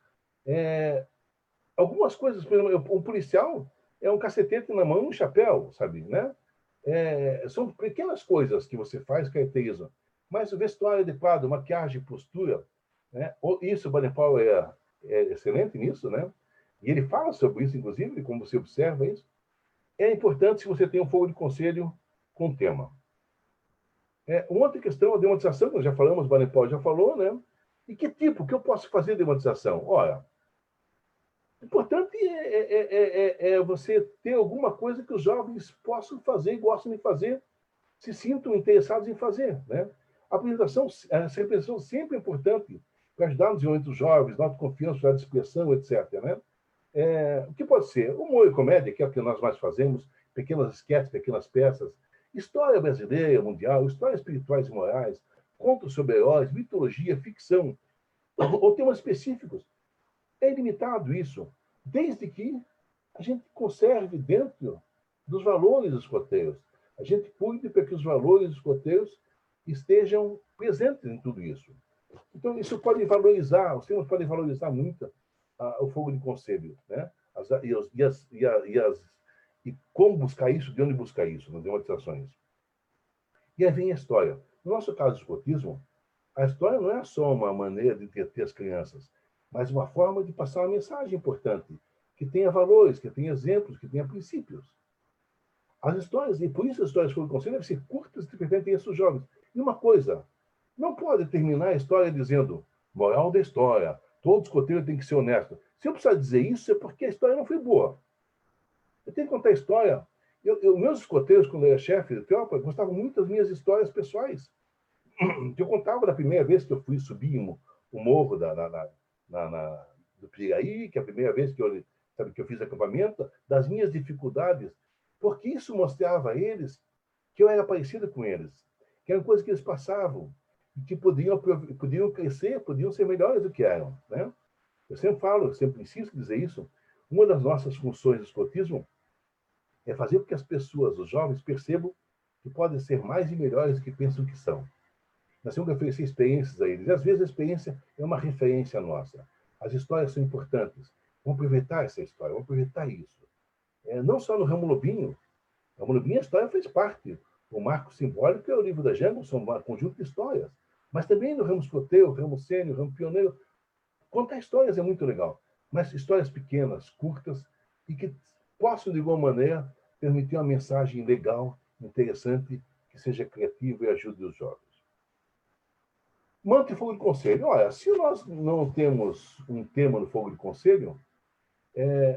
Speaker 1: Algumas coisas, por exemplo, um policial é um cacetete na mão e um chapéu, sabe, né? São pequenas coisas que você faz, caracterizam. Mas o vestuário adequado, maquiagem, postura, né? Isso, o Baden-Powell é excelente nisso, né? E ele fala sobre isso, inclusive, como você observa isso. É importante se você tem um fogo de conselho com tema. Uma outra questão, a demonização, nós já falamos, o Baden-Powell já falou, né? E que tipo, o que eu posso fazer de demonização? Olha, o importante é você ter alguma coisa que os jovens possam fazer, gostam de fazer, se sintam interessados em fazer, né? A apresentação, essa representação sempre é importante para ajudar no desenvolvimento dos jovens, na autoconfiança, na expressão, etc., né? O que pode ser? Humor e comédia, que é o que nós mais fazemos, pequenas esquetes, pequenas peças, história brasileira, mundial, histórias espirituais e morais, contos sobre heróis, mitologia, ficção, ou temas específicos. É ilimitado isso, desde que a gente conserve dentro dos valores dos roteiros. A gente cuide para que os valores dos roteiros estejam presentes em tudo isso. Então, isso pode valorizar, os temas podem valorizar muito o fogo de conselho, né? E como buscar isso, de onde buscar isso, nas demonstrações. E aí vem a história. No nosso caso do escotismo, a história não é só uma maneira de entreter as crianças, mas uma forma de passar uma mensagem importante, que tenha valores, que tenha exemplos, que tenha princípios. As histórias, e por isso as histórias de fogo de conselho devem ser curtas e representem esses jovens. E uma coisa, não pode terminar a história dizendo moral da história, todo escoteiro tem que ser honesto. Se eu precisar dizer isso, é porque a história não foi boa. Eu tenho que contar a história. Meus escoteiros, quando eu era chefe de tropa, gostavam muito das minhas histórias pessoais. Eu contava da primeira vez que eu fui subir o morro do Piraí, que é a primeira vez que eu fiz acampamento, das minhas dificuldades, porque isso mostrava a eles que eu era parecido com eles, que eram coisas que eles passavam, e que podiam crescer, podiam ser melhores do que eram. Né? Eu sempre falo, eu sempre insisto em dizer isso, uma das nossas funções do escotismo é fazer com que as pessoas, os jovens, percebam que podem ser mais e melhores do que pensam que são. Nós temos que oferecer experiências a eles. E, às vezes, a experiência é uma referência nossa. As histórias são importantes. Vamos aproveitar essa história, vamos aproveitar isso. Não só no Ramo Lobinho. No Ramo Lobinho, a história fez parte. O marco simbólico é o livro da Jango, são um conjunto de histórias. Mas também no Ramo Escoteiro, Ramo Sênior, Ramo Pioneiro. Contar histórias é muito legal. Mas histórias pequenas, curtas, e que possam, de alguma maneira, transmitir uma mensagem legal, interessante, que seja criativa e ajude os jovens. Manto e fogo de conselho. Olha, se nós não temos um tema no fogo de conselho,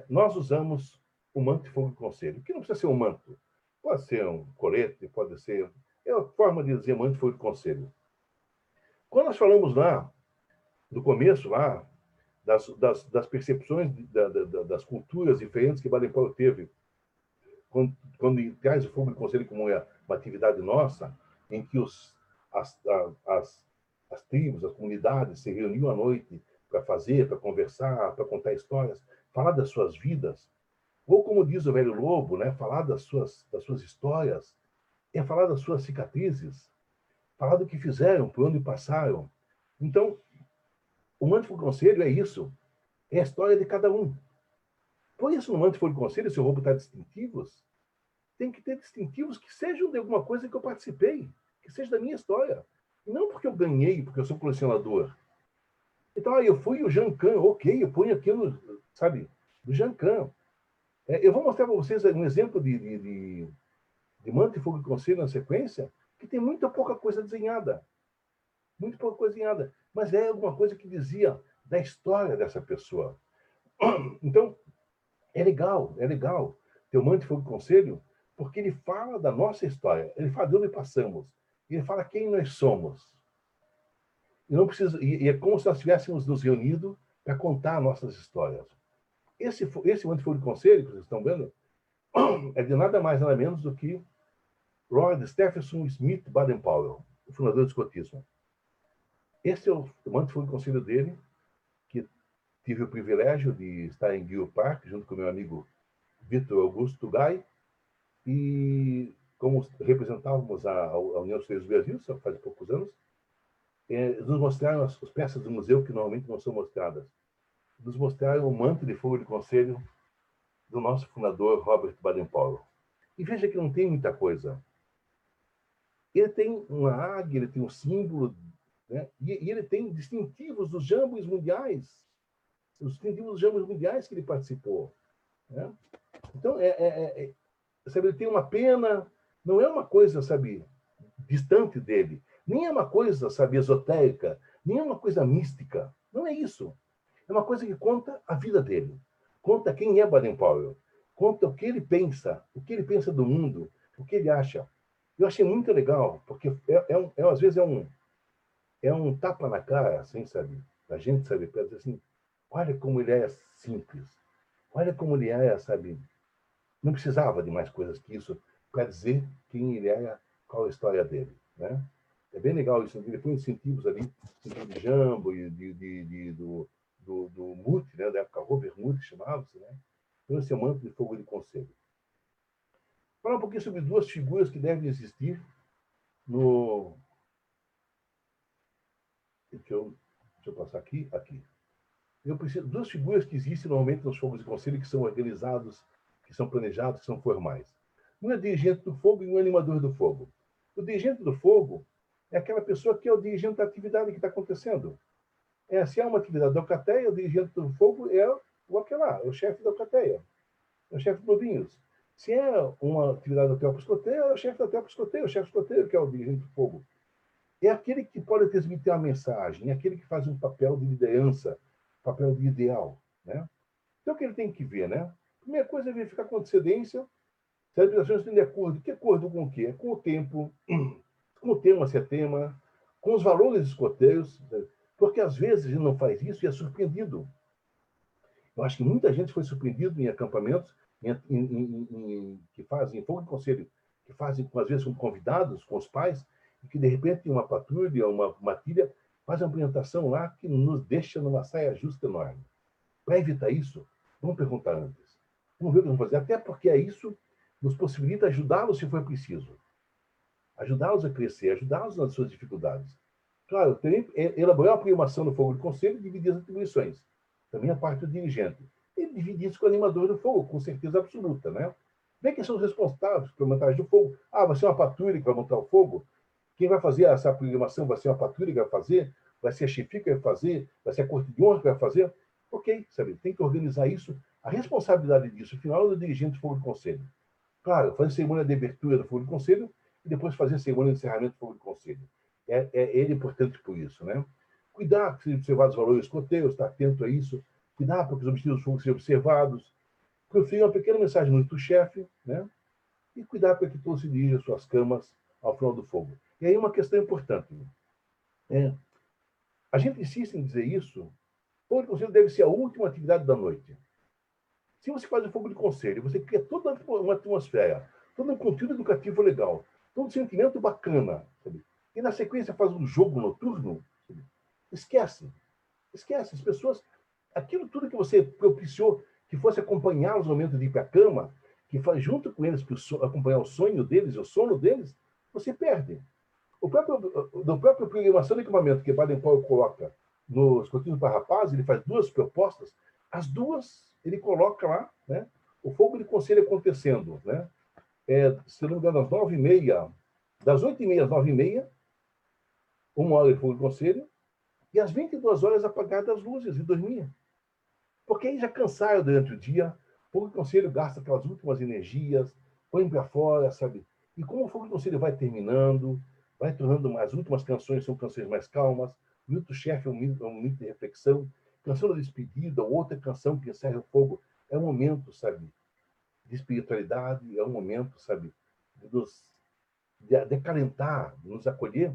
Speaker 1: nós usamos o manto e fogo de conselho, que não precisa ser um manto. Pode ser um colete, pode ser... É a forma de dizer manto e fogo de conselho. Quando nós falamos lá, no começo, lá, das percepções das culturas diferentes que Baden-Powell teve, quando traz o fogo de conselho como uma atividade nossa, em que as tribos, as comunidades se reuniam à noite para fazer, para conversar, para contar histórias, falar das suas vidas, ou como diz o velho lobo, né, falar das suas histórias, é falar das suas cicatrizes, falar do que fizeram, por onde passaram. Então, o manto do conselho é isso, é a história de cada um. Por isso, no manto do conselho, se o roubo está distintivos, tem que ter distintivos que sejam de alguma coisa que eu participei, que seja da minha história. Não porque eu ganhei, porque eu sou colecionador. Então, eu fui o Jancan, ok, eu ponho aquilo, sabe, do Jancan. Eu vou mostrar para vocês um exemplo de Manto e Fogo e Conselho na sequência, que tem muita pouca coisa desenhada. Muito pouca coisa desenhada. Mas é alguma coisa que dizia da história dessa pessoa. Então, é legal ter o Manto e Fogo e Conselho, porque ele fala da nossa história, ele fala de onde passamos, ele fala quem nós somos. E não precisa, e é como se nós estivéssemos nos reunido para contar nossas histórias. Esse Manto e Fogo e Conselho, que vocês estão vendo, é de nada mais nada menos do que Lord Stephenson Smith Baden-Powell, o fundador do escotismo. Esse é o Manto e Fogo e Conselho dele, que tive o privilégio de estar em Guild Park, junto com meu amigo Vitor Augusto Gai, e como representávamos a União Estudantil do Brasil, só faz poucos anos, nos mostraram as peças do museu que normalmente não são mostradas. Nos mostraram o manto de fogo de conselho do nosso fundador, Robert Baden-Powell. E veja que não tem muita coisa. Ele tem uma águia, ele tem um símbolo, né? E ele tem distintivos dos jambos mundiais, os distintivos dos jambos mundiais que ele participou. Né? Então, sabe, ele tem uma pena, não é uma coisa, sabe, distante dele, nem é uma coisa, sabe, esotérica, nem é uma coisa mística, não é isso. É uma coisa que conta a vida dele, conta quem é Baden-Powell, conta o que ele pensa do mundo, o que ele acha. Eu achei muito legal, porque às vezes é um tapa na cara, assim, sabe? A gente, sabe, pensa assim, olha como ele é simples, olha como ele é, sabe? Não precisava de mais coisas que isso para dizer quem ele era, qual a história dele, né? É bem legal isso. Ele põe incentivos ali, incentivo de Jambo e do Muth, né? Da época Robert Muth chamava-se, né? Então, esse é o manto de fogo de conselho. Falar um pouquinho sobre duas figuras que devem existir no. Deixa eu passar aqui. Eu preciso duas figuras que existem normalmente nos fogos de conselho, que são organizados, que são planejados, que são formais. Um é dirigente do fogo e um é animador do fogo. O dirigente do fogo é aquela pessoa que é o dirigente da atividade que está acontecendo. Se há uma atividade da alcateia, o dirigente do fogo é o aquele lá, é o chefe da alcateia, é o chefe do Lobinhos. Se é uma atividade do hotel para escoteio, é o chefe do hotel para escoteio, o chefe do escoteio que é o dirigente do fogo. É aquele que pode transmitir uma mensagem, é aquele que faz um papel de liderança, papel de ideal, né? Então, o que ele tem que ver, né? Primeira coisa é verificar com antecedência se as habitações estão de acordo. Que acordo com o quê? Com o tempo, com o tema, se é tema, com os valores dos escoteiros, porque às vezes ele não faz isso e é surpreendido. Eu acho que muita gente foi surpreendido em acampamentos que fazem fogo de conselho, que fazem, às vezes, com convidados, com os pais, e que, de repente, uma patrulha, uma trilha, faz uma apresentação lá que nos deixa numa saia justa enorme. Para evitar isso, vamos perguntar antes. Vamos ver o que vamos fazer. Até porque isso nos possibilita ajudá-los se for preciso. Ajudá-los a crescer, ajudá-los nas suas dificuldades. Claro, elaborar uma programação no fogo de conselho e dividir as atribuições. Também a parte do dirigente. E dividir isso com o animador do fogo, com certeza absoluta, né? Bem que são os responsáveis pela montagem do fogo. Vai ser uma patrulha que vai montar o fogo? Quem vai fazer essa programação vai ser uma patrulha que vai fazer? Vai ser a chefia que vai fazer? Vai ser a corte de honra que vai fazer? Ok, sabe? Tem que organizar isso. A responsabilidade disso, afinal, é do dirigente do fogo de conselho. Claro, fazer cerimônia de abertura do fogo de conselho e depois fazer cerimônia de encerramento do fogo de conselho. Ele é importante por isso, né? Cuidar para observar os valores escoteiros, estar atento a isso, cuidar para que os objetivos do fogo sejam observados, proferir uma pequena mensagem no chefe, né? E cuidar para que todos se dirijam às suas camas ao final do fogo. E aí uma questão importante. A gente insiste em dizer isso, o fogo de conselho deve ser a última atividade da noite. Se você faz o fogo de conselho, você cria toda uma atmosfera, todo um conteúdo educativo legal, todo um sentimento bacana, sabe? E na sequência faz um jogo noturno, sabe? Esquece. As pessoas, aquilo tudo que você propiciou, que fosse acompanhar os momentos de ir para a cama, que faz junto com eles, acompanhar o sonho deles, o sono deles, você perde. Da própria programação de equipamento que Baden-Powell coloca nos Escotismo para Rapazes, ele faz duas propostas, as duas ele coloca lá, né? O fogo de conselho acontecendo, né? Se não me engano, às 9h30, das 8h30 às 9h30, 1 hora de fogo de conselho, e às 22 horas apagadas as luzes e dormia. Porque aí já cansaram durante o dia, o fogo de conselho gasta aquelas últimas energias, põe para fora, sabe? E como o fogo de conselho vai terminando, vai tornando as últimas canções são canções mais calmas, o Milton Chefe é um momento de reflexão, canção da despedida, outra canção que encerra o fogo, é um momento, sabe, de espiritualidade, é um momento, sabe, de acalentar, de nos acolher,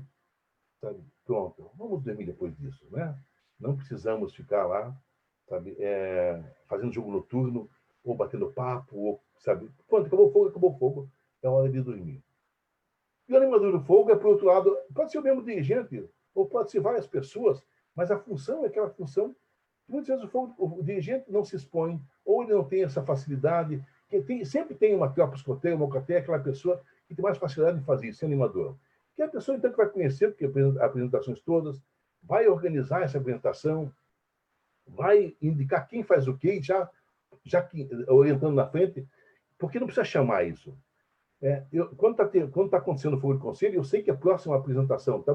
Speaker 1: sabe? Pronto, vamos dormir depois disso, né? Não precisamos ficar lá, sabe, fazendo jogo noturno, ou batendo papo, ou, sabe, pronto, acabou o fogo, é hora de dormir. E o animador do fogo é, por outro lado, pode ser o mesmo dirigente, ou pode ser várias pessoas, mas a função é aquela função que muitas vezes o dirigente não se expõe, ou ele não tem essa facilidade, sempre tem uma tropa escoteira, uma alcateia, aquela pessoa que tem mais facilidade de fazer isso, animador. Que é a pessoa, então, que vai conhecer, porque as apresentações todas, vai organizar essa apresentação, vai indicar quem faz o quê, já que, orientando na frente, porque não precisa chamar isso. Quando está acontecendo o fogo de conselho, eu sei que a próxima apresentação está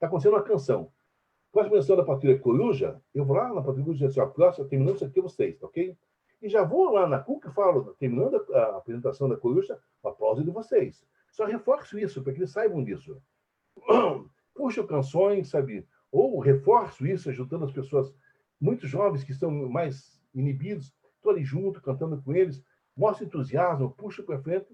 Speaker 1: acontecendo uma canção. A próxima apresentação da Patrulha Coruja, eu vou lá na Patrulha Coruja e digo assim, a próxima, terminando isso aqui, vocês, ok? E já vou lá na CUC e falo, terminando a apresentação da coruja, o aplauso de vocês. Só reforço isso, para que eles saibam disso. Puxo canções, sabe? Ou reforço isso, ajudando as pessoas muito jovens que estão mais inibidos. Estou ali junto, cantando com eles, mostro entusiasmo, puxo para frente.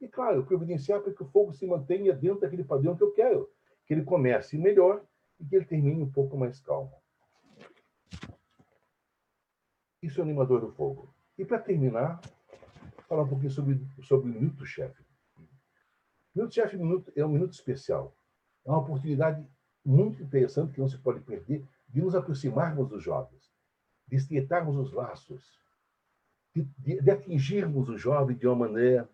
Speaker 1: E, claro, providenciar para que o fogo se mantenha dentro daquele padrão que eu quero. Que ele comece melhor e que ele termine um pouco mais calmo. Isso é o animador do fogo. E, para terminar, falar um pouquinho sobre o minuto-chefe. O minuto-chefe é um minuto especial. É uma oportunidade muito interessante que não se pode perder de nos aproximarmos dos jovens, de estreitarmos os laços, de atingirmos o jovem de uma maneira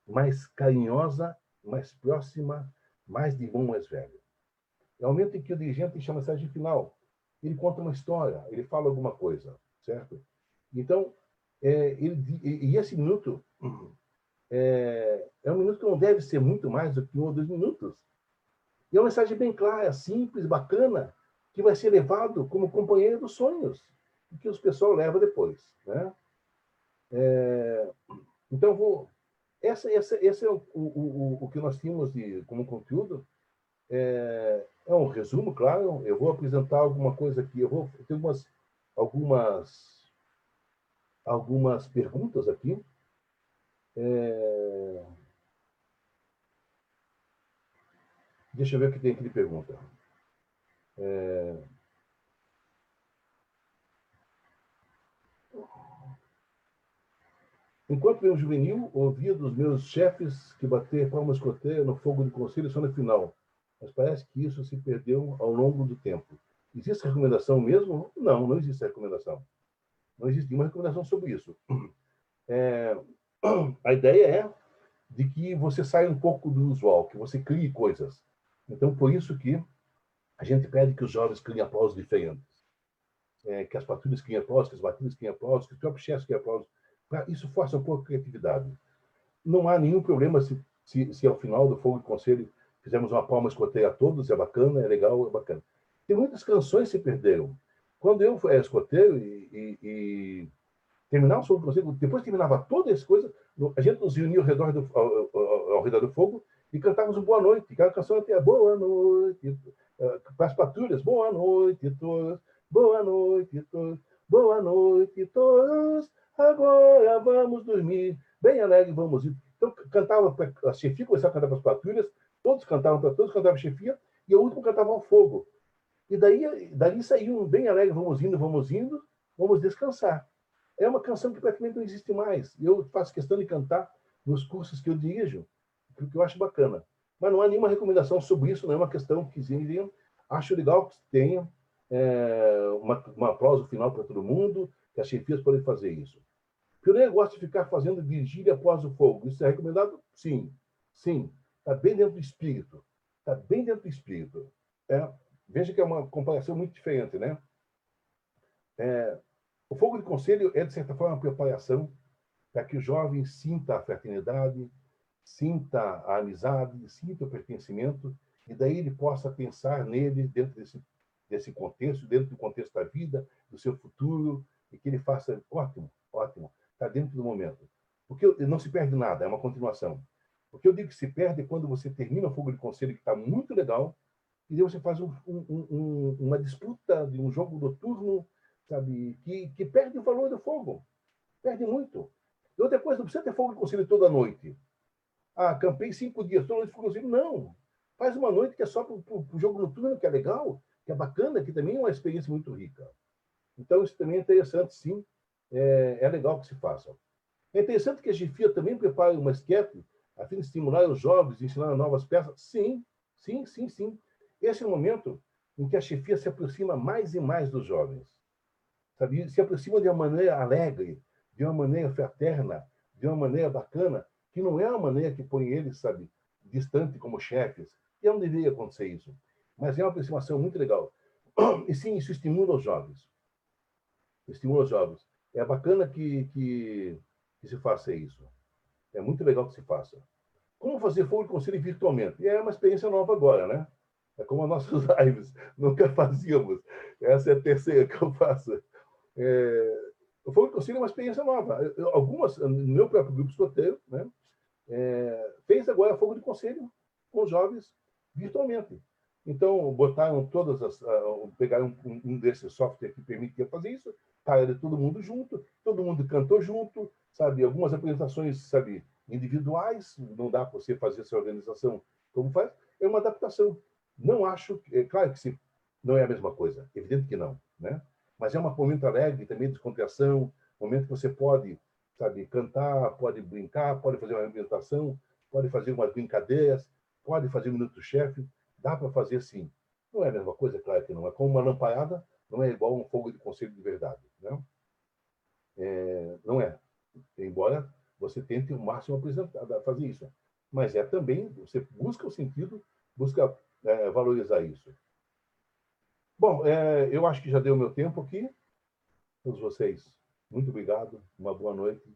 Speaker 1: mais carinhosa, mais próxima, mais de irmão mais velho. É o momento em que o dirigente deixa a mensagem final. Ele conta uma história, ele fala alguma coisa, certo? Então, esse minuto é um minuto que não deve ser muito mais do que 1 ou 2 minutos. E é uma mensagem bem clara, simples, bacana, que vai ser levado como companheiro dos sonhos, e que os pessoal leva depois, né? Então, esse é o que nós tínhamos como conteúdo. É um resumo, claro. Eu vou apresentar alguma coisa aqui. Eu tenho algumas perguntas aqui. Deixa eu ver o que tem aqui de pergunta. Enquanto eu juvenil, ouvia dos meus chefes que bater palmas escoteia no fogo de conselho só no final. Mas parece que isso se perdeu ao longo do tempo. Existe recomendação mesmo? Não, não existe recomendação. Não existe nenhuma recomendação sobre isso. A ideia é de que você saia um pouco do usual, que você crie coisas. Então, por isso que a gente pede que os jovens criem aplausos diferentes. Que as patrulhas criem aplausos, que as batidas criem aplausos, que os próprios chefes criem aplausos. Isso força um pouco a criatividade. Não há nenhum problema se ao final do Fogo de Conselho fizermos uma palma escoteia a todos, é bacana, é legal, é bacana. Tem muitas canções que se perderam. Quando eu era escoteiro e terminava o Fogo de Conselho, depois terminava todas as coisas, a gente nos reunia ao redor do fogo e cantávamos um Boa Noite. Aquela canção até Boa Noite, para as patrulhas, Boa Noite todos, Boa Noite todos, Boa Noite todos, agora vamos dormir, bem alegre vamos ir. Então, cantava a chefia, começava a cantar para as patrulhas, todos cantavam para todos, cantavam a chefia, e o último cantava ao fogo. E dali saiu um bem alegre, vamos indo, vamos descansar. É uma canção que praticamente não existe mais. Eu faço questão de cantar nos cursos que eu dirijo, porque eu acho bacana. Mas não há nenhuma recomendação sobre isso, não é uma questão que dizem. Acho legal que tenha um aplauso final para todo mundo, que as chefias podem fazer isso. Pioneiro gosta de ficar fazendo vigília após o fogo. Isso é recomendado? Sim. Sim. Está bem dentro do espírito. Está bem dentro do espírito. Veja que é uma comparação muito diferente, né? O fogo de conselho é, de certa forma, uma preparação para que o jovem sinta a fraternidade, sinta a amizade, sinta o pertencimento, e daí ele possa pensar nele dentro desse contexto, dentro do contexto da vida, do seu futuro, e que ele faça ótimo, está dentro do momento. Porque não se perde nada, é uma continuação. O que eu digo que se perde é quando você termina o fogo de conselho, que está muito legal, e daí você faz uma disputa de um jogo noturno, sabe, que perde o valor do fogo. Perde muito. E outra coisa, não precisa ter fogo de conselho toda noite. Acampei 5 dias, toda noite fogo de conselho. Não. Faz uma noite que é só para o jogo noturno, que é legal, que é bacana, que também é uma experiência muito rica. Então, isso também é interessante, sim. É legal que se faça. É interessante que a GFIA também prepare uma esquete a fim de estimular os jovens, ensinar novas peças. Sim. Esse é o momento em que a chefia se aproxima mais e mais dos jovens. Sabe? Se aproxima de uma maneira alegre, de uma maneira fraterna, de uma maneira bacana, que não é uma maneira que põe eles, sabe, distante como chefes. E não deveria acontecer isso. Mas é uma aproximação muito legal. E sim, isso estimula os jovens. Estimula os jovens. É bacana que se faça isso. É muito legal que se faça. Como fazer fogo de conselho virtualmente? E é uma experiência nova agora, né? É como as nossas lives. Nunca fazíamos. Essa é a terceira que eu faço. o fogo de conselho é uma experiência nova. Algumas, no meu próprio grupo escoteiro, né, fez agora fogo de conselho com os jovens virtualmente. Então, botaram todas as. Pegaram um desses softwares que permitia fazer isso, era todo mundo junto, todo mundo cantou junto, sabe? Algumas apresentações, sabe, individuais, não dá para você fazer essa organização como faz, é uma adaptação. Não acho, é claro que sim, não é a mesma coisa, evidente que não, né? Mas é um momento alegre, também de descontração, momento que você pode, sabe, cantar, pode brincar, pode fazer uma apresentação, pode fazer umas brincadeiras, pode fazer um minuto-chefe, dá para fazer sim. Não é a mesma coisa, claro que não. É como uma lamparada, não é igual um fogo de conselho de verdade. Né? Não é. Embora você tente o máximo a fazer isso. Mas é também, você busca o sentido, busca valorizar isso. Bom, eu acho que já deu meu tempo aqui. Todos vocês, muito obrigado. Uma boa noite.